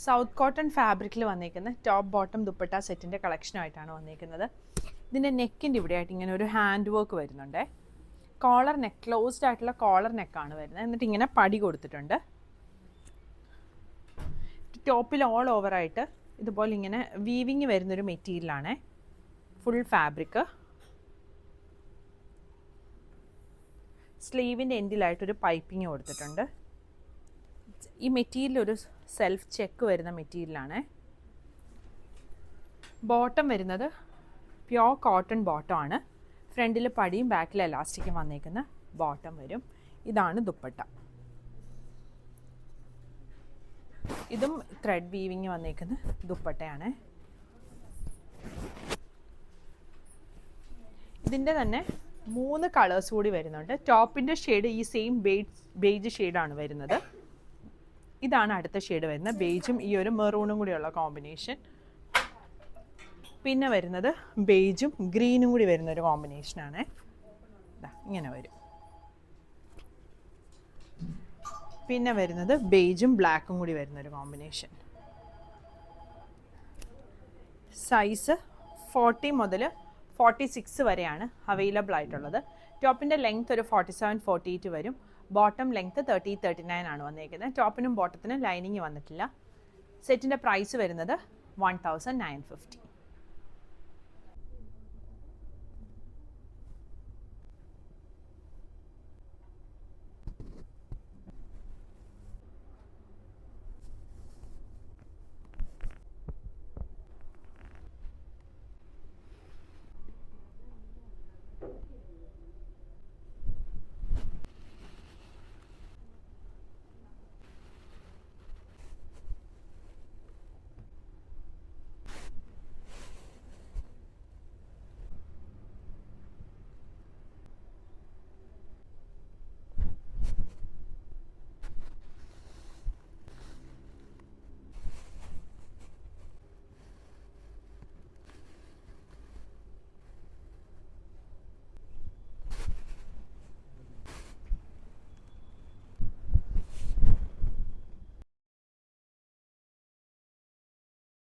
South cotton ഫാബ്രിക്കിൽ വന്നിരിക്കുന്ന top bottom dupatta സെറ്റിൻ്റെ കളക്ഷനായിട്ടാണ് വന്നിരിക്കുന്നത്. ഇതിൻ്റെ നെക്കിൻ്റെ ഇവിടെയായിട്ട് ഇങ്ങനെ ഒരു ഹാൻഡ് വർക്ക് വരുന്നുണ്ട്. കോളർ നെക്ക്, ക്ലോസ്ഡ് ആയിട്ടുള്ള കോളർ നെക്കാണ് വരുന്നത്. എന്നിട്ട് ഇങ്ങനെ പടി കൊടുത്തിട്ടുണ്ട്. ടോപ്പിൽ ഓൾ ഓവറായിട്ട് ഇതുപോലെ ഇങ്ങനെ വീവിങ് വരുന്നൊരു മെറ്റീരിയലാണ്. Full fabric. സ്ലീവിൻ്റെ എൻഡിലായിട്ടൊരു പൈപ്പിങ് കൊടുത്തിട്ടുണ്ട്. ഈ മെറ്റീരിയൽ ഒരു സെൽഫ് ചെക്ക് വരുന്ന മെറ്റീരിയലാണ്. ബോട്ടം വരുന്നത് പ്യോർ കോട്ടൺ ബോട്ടം ആണ്. ഫ്രണ്ടിൽ പടിയും ബാക്കിൽ എലാസ്റ്റിക്കും വന്നേക്കുന്ന ബോട്ടം വരും. ഇതാണ് ദുപ്പട്ട. ഇതും ത്രെഡ് വീവിങ് വന്നേക്കുന്ന ദുപ്പട്ടയാണ്. ഇതിൻ്റെ തന്നെ 3 കളേഴ്സ് കൂടി വരുന്നുണ്ട്. ടോപ്പിൻ്റെ ഷെയ്ഡ് ഈ സെയിം ബേജ് ഷെയ്ഡാണ് വരുന്നത്. ഇതാണ് അടുത്ത ഷെയ്ഡ് വരുന്നത്. ബേജും ഈ ഒരു മെറൂണും കൂടിയുള്ള കോമ്പിനേഷൻ. പിന്നെ വരുന്നത് ബേജും ഗ്രീനും കൂടി വരുന്നൊരു കോമ്പിനേഷനാണ്. ഇങ്ങനെ വരും. പിന്നെ വരുന്നത് ബേജും ബ്ലാക്കും കൂടി വരുന്നൊരു കോമ്പിനേഷൻ. സൈസ് 40 മുതൽ 46 വരെയാണ് അവൈലബിൾ ആയിട്ടുള്ളത്. ടോപ്പിൻ്റെ ലെങ്ത് ഒരു 47-48 വരും. ബോട്ടം ലെങ്ത് 30-39 ആണ് വന്നിരിക്കുന്നത്. ടോപ്പിനും ബോട്ടത്തിനും ലൈനിങ് വന്നിട്ടില്ല. സെറ്റിൻ്റെ പ്രൈസ് വരുന്നത് 1950.